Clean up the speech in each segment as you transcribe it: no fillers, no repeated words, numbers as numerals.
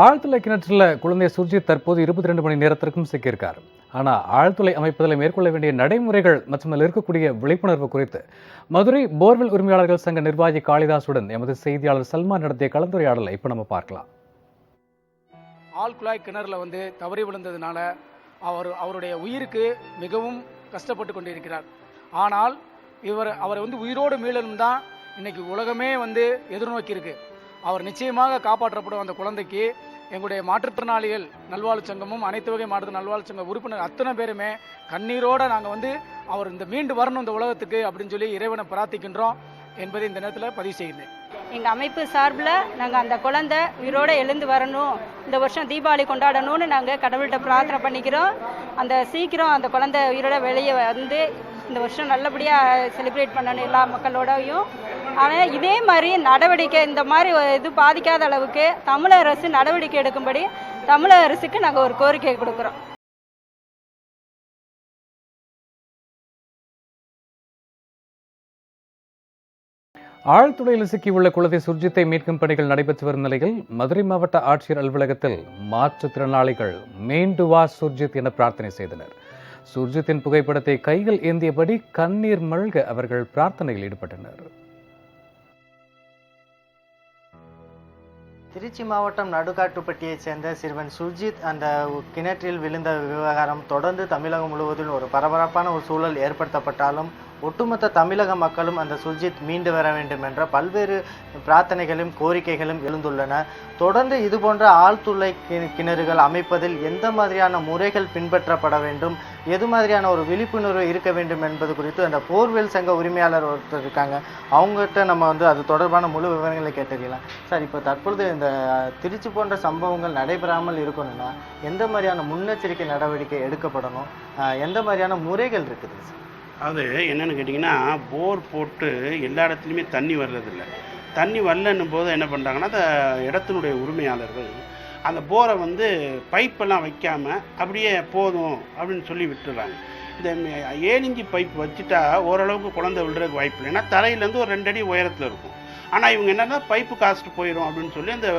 ஆழ்துளை கிணற்றில் குழந்தை சுர்ஜித் தற்போது 22 மணி நேரத்திற்கும் சிக்கியிருக்கார். ஆனால் ஆழ்துளை அமைப்பதில் மேற்கொள்ள வேண்டிய நடைமுறைகள் மற்றும் அதில் இருக்கக்கூடிய விழிப்புணர்வு குறித்து மதுரை போர்வெல் உரிமையாளர்கள் சங்க நிர்வாகி காளிதாசுடன் எமது செய்தியாளர் சல்மான் நடத்திய கலந்துரையாடலை இப்போ நம்ம பார்க்கலாம். ஆழ்குழாய் கிணறுல தவறி விழுந்ததுனால அவருடைய உயிருக்கு மிகவும் கஷ்டப்பட்டு கொண்டிருக்கிறார். ஆனால் அவரை உயிரோடு மீளணும் தான் இன்னைக்கு உலகமே எதிர்நோக்கி இருக்கு. அவர் நிச்சயமாக காப்பாற்றப்படும். அந்த குழந்தைக்கு எங்களுடைய மாற்றுத்திறனாளிகள் நல்வாழ்வு சங்கமும் அனைத்து வகை மாற்றுத்திறனாளி நல்வாழ்வு சங்க உறுப்பினர் அத்தனை பேருமே கண்ணீரோட நாங்கள் அவர் மீண்டு வரணும் இந்த உலகத்துக்கு அப்படின்னு சொல்லி இறைவனை பிரார்த்திக்கின்றோம் என்பதை இந்த நேரத்தில் பதிவு செய்கிறேன். எங்கள் அமைப்பு சார்பில் நாங்கள் அந்த குழந்தை உயிரோடு எழுந்து வரணும், இந்த வருஷம் தீபாவளி கொண்டாடணும்னு நாங்கள் கடவுள்கிட்ட பிரார்த்தனை பண்ணிக்கிறோம். சீக்கிரம் அந்த குழந்தை உயிரோட வெளியே இந்த வருஷம் நல்லபடியாக செலிப்ரேட் பண்ணணும் எல்லா மக்களோடையும். ஆனால் இதே மாதிரி நடவடிக்கை இந்த மாதிரி இது பாதிக்காத அளவுக்கு தமிழக அரசு நடவடிக்கை எடுக்கும்படி தமிழக அரசுக்கு நாங்கள் ஒரு கோரிக்கை கொடுக்குறோம். ஆழ்துளையில் சிக்கியுள்ள குழந்தை சுர்ஜித்தை மீட்கும் பணிகள் நடைபெற்று வரும் நிலையில் மதுரை மாவட்ட ஆட்சியர் அலுவலகத்தில் மாற்றுத்திறனாளிகள் மீண்டு வா சுர்ஜித் என பிரார்த்தனை செய்தனர். சுர்ஜித்தின் புகைப்படத்தை கையில் ஏந்தியபடி கண்ணீர் மல்க அவர்கள் பிரார்த்தனையில் ஈடுபட்டனர். திருச்சி மாவட்டம் நடுக்காட்டுப்பட்டியைச் சேர்ந்த சிறுவன் சுர்ஜித் அந்த கிணற்றில் விழுந்த விவகாரம் தொடர்ந்து தமிழகம் முழுவதும் ஒரு பரபரப்பான ஒரு சூழல் ஏற்படுத்தப்பட்டாலும் ஒட்டுமொத்த தமிழக மக்களும் அந்த சுர்ஜித் மீண்டு வர வேண்டும் என்ற பல்வேறு பிரார்த்தனைகளும் கோரிக்கைகளும் எழுந்துள்ளன. தொடர்ந்து இதுபோன்ற ஆழ்துளை கிணறுகள் அமைப்பதில் எந்த மாதிரியான முறைகள் பின்பற்றப்பட வேண்டும், எது மாதிரியான ஒரு விழிப்புணர்வு இருக்க வேண்டும் என்பது குறித்து அந்த போர்வெல் சங்க உரிமையாளர் ஒருத்தர் இருக்காங்க, அவங்ககிட்ட நம்ம அது தொடர்பான முழு விவரங்களை கேட்டுக்கலாம். சார், இப்போ தற்பொழுது இந்த திருச்சி போன்ற சம்பவங்கள் நடைபெறாமல் இருக்கணும்னா எந்த மாதிரியான முன்னெச்சரிக்கை நடவடிக்கை எடுக்கப்படணும், எந்த மாதிரியான முறைகள் இருக்குது சார்? அது என்னென்னு கேட்டிங்கன்னா, போர் போட்டு எல்லா இடத்துலையுமே தண்ணி வர்றதில்லை. தண்ணி வரலன்னும் போது என்ன பண்ணுறாங்கன்னா, அந்த இடத்தினுடைய உரிமையாளர்கள் அந்த போரை பைப்பெல்லாம் வைக்காமல் அப்படியே போதும் அப்படின்னு சொல்லி விட்டுறாங்க. இந்த 7 இன்ச்சு பைப் வச்சுட்டா ஓரளவுக்கு குழந்தை விழுறதுக்கு வாய்ப்பு இல்லை. ஏன்னா தரையிலேருந்து ஒரு 2 அடி உயரத்தில் இருக்கும். ஆனால் இவங்க என்னென்னா பைப்பு காஸ்ட் போயிடும் அப்படின்னு சொல்லி அந்த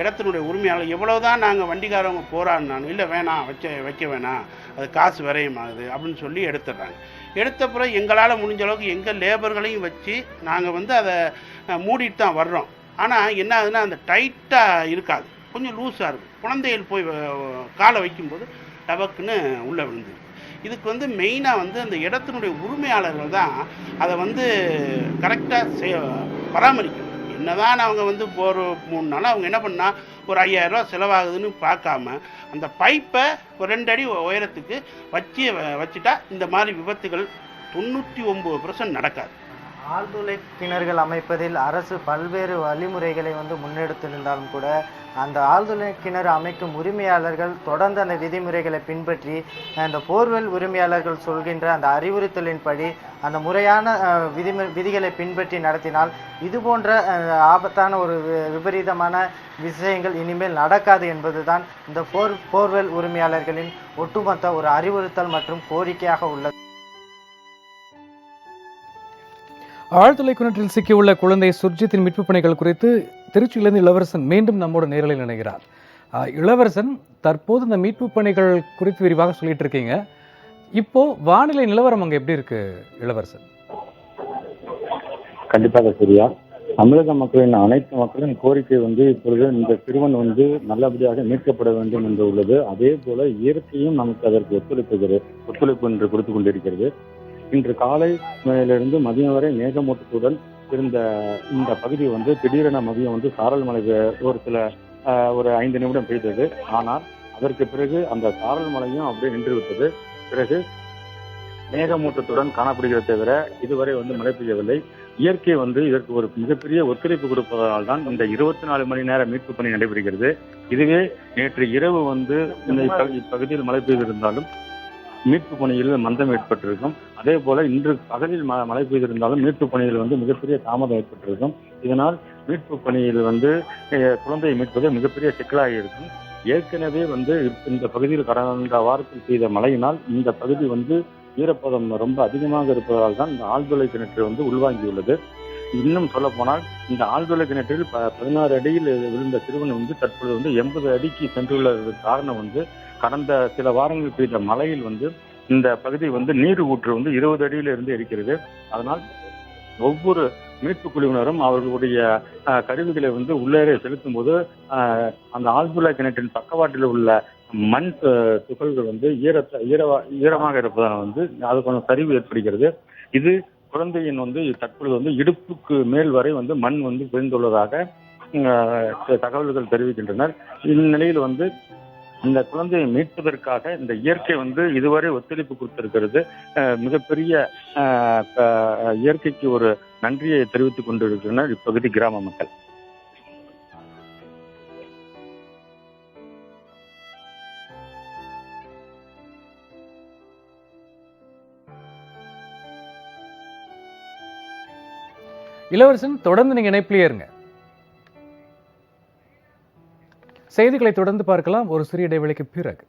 இடத்தினுடைய உரிமையாளர் எவ்வளோ தான் நாங்கள் வண்டிக்காரவங்க போராடினாலும் இல்லை வேணாம் வைக்க வேணாம், அது காசு விரயமாகுது அப்படின்னு சொல்லி எடுத்துடுறாங்க. எடுத்த பிறகு எங்களால் முடிஞ்ச அளவுக்கு எங்கள் லேபர்களையும் வச்சு நாங்கள் அதை மூடிட்டு தான் வர்றோம். ஆனால் என்ன ஆகுதுன்னா, அந்த டைட்டாக இருக்காது, கொஞ்சம் லூஸாக இருக்கும். குழந்தைகள் போய் காலை வைக்கும்போது டபக்குன்னு உள்ளே விழுந்துருக்கு. இதுக்கு மெயினாக அந்த இடத்தினுடைய உரிமையாளர்கள் தான் அதை கரெக்டாக பராமரிக்கணும். என்னதான் அவங்க ஒரு 3 நாள் அவங்க என்ன பண்ணால் ஒரு 5000 ரூபா செலவாகுதுன்னு பார்க்காம அந்த பைப்பை ஒரு 2 அடி உயரத்துக்கு வச்சுட்டா இந்த மாதிரி விபத்துகள் 99% நடக்காது. ஆழ்துளை கிணறுகள் அமைப்பதில் அரசு பல்வேறு வழிமுறைகளை முன்னெடுத்திருந்தாலும் கூட அந்த ஆழ்துளை கிணறு அமைக்கும் உரிமையாளர்கள் தொடர்ந்து அந்த விதிமுறைகளை பின்பற்றி அந்த போர்வெல் உரிமையாளர்கள் சொல்கின்ற அந்த அறிவுறுத்தலின்படி அந்த முறையான விதிகளை பின்பற்றி நடத்தினால் இது போன்ற ஆபத்தான ஒரு விபரீதமான விஷயங்கள் இனிமேல் நடக்காது என்பதுதான் இந்த போர்வெல் உரிமையாளர்களின் ஒட்டுமொத்த ஒரு அறிவுறுத்தல் மற்றும் கோரிக்கையாக உள்ளது. ஆழ்துளை கிணற்றில் சிக்கியுள்ள குழந்தை சுர்ஜித்தின் மீட்பு பணிகள் குறித்து திருச்சியிலிருந்து இளவரசன் மீண்டும் நம்மோட நேரலையில் இணைகிறார். இளவரசன், தற்போது இந்த மீட்பு பணிகள் குறித்து விரிவாக சொல்லிட்டு இருக்கீங்க. இப்போ வானிலை நிலவரம் அங்க எப்படி இருக்கு இளவரசன்? கண்டிப்பாக சரியா. தமிழக மக்களின் அனைத்து மக்களின் கோரிக்கை இப்பொழுது இந்த சிறுவன் நல்லபடியாக மீட்கப்பட வேண்டும் என்று உள்ளது. அதே போல இயற்கையும் நமக்கு அதற்கு ஒத்துழைப்பு என்று கொடுத்து கொண்டிருக்கிறது. இன்று காலை மேலிருந்து மதியம் வரை மேகமூட்டத்துடன் இருந்த இந்த பகுதி திடீரென மதியம் சாரல் மழை ஒரு 5 நிமிடம் பெய்தது. ஆனால் அதற்கு பிறகு அந்த சாரல் மழையும் அப்படியே நின்றுவிட்டது. பிறகு மேகமூட்டத்துடன் காணப்படுகிறது தவிர இதுவரை மழை பெய்யவில்லை. இயற்கை இதற்கு ஒரு மிகப்பெரிய ஒத்துழைப்பு கொடுப்பதால் தான் இந்த 24 மணி நேர மீட்பு பணி நடைபெறுகிறது. இதுவே நேற்று இரவு இந்த இப்பகுதியில் மழை பெய்திருந்தாலும் மீட்பு பணியில் மந்தம் ஏற்பட்டிருக்கும். அதே போல இன்று பகலில் மழை பெய்திருந்தாலும் மீட்பு பணியில் மிகப்பெரிய தாமதம் ஏற்பட்டிருக்கும். இதனால் மீட்பு பணியில் குழந்தையை மீட்பது மிகப்பெரிய சிக்கலாக இருக்கும். ஏற்கனவே இந்த பகுதியில் கடந்த வாரத்தில் பெய்த மழையினால் இந்த பகுதி ஈரப்பதம் ரொம்ப அதிகமாக இருப்பதால் தான் இந்த ஆழ்துளை கிணற்று உள்வாங்கியுள்ளது. இன்னும் சொல்ல போனால் இந்த ஆழ்துளை கிணற்றில் 16 அடியில் விழுந்த சிறுவன் வந்து தற்பொழுது வந்து 80 அடிக்கு சென்றுள்ளதற்கு காரணம் வந்து கடந்த சில வாரங்கள் பெய்த மழையில் வந்து இந்த பகுதி வந்து நீர் ஊற்று வந்து 20 அடியில இருந்து இருக்கிறது. அதனால் ஒவ்வொரு மீட்பு குழுவினரும் அவர்களுடைய கருவிகளை வந்து உள்ளேறே செலுத்தும் போது அந்த ஆழ்துளை கிணற்றின் பக்கவாட்டில் உள்ள மண் துகள்கள் வந்து ஈரமாக இருப்பதால் வந்து அது கொஞ்சம் சரிவு ஏற்படுகிறது. இது குழந்தையின் வந்து தற்பொழுது வந்து இடுப்புக்கு மேல் வரை வந்து மண் வந்து விழுந்துள்ளதாக தகவல்கள் தெரிவிக்கின்றனர். இந்நிலையில் வந்து இந்த குழந்தையை மீட்பதற்காக இந்த இயற்கை வந்து இதுவரை ஒத்துழைப்பு கொடுத்திருக்கிறது. மிகப்பெரிய இயற்கைக்கு ஒரு நன்றியை தெரிவித்துக் கொண்டிருக்கின்றனர் இப்பகுதி கிராம மக்கள். இளவரசன், தொடர்ந்து நீங்க இணைப்பிலேயே இருங்க. செய்திகளை தொடர்ந்து பார்க்கலாம் ஒரு சிறிய இடைவெளிக்கு பிறகு.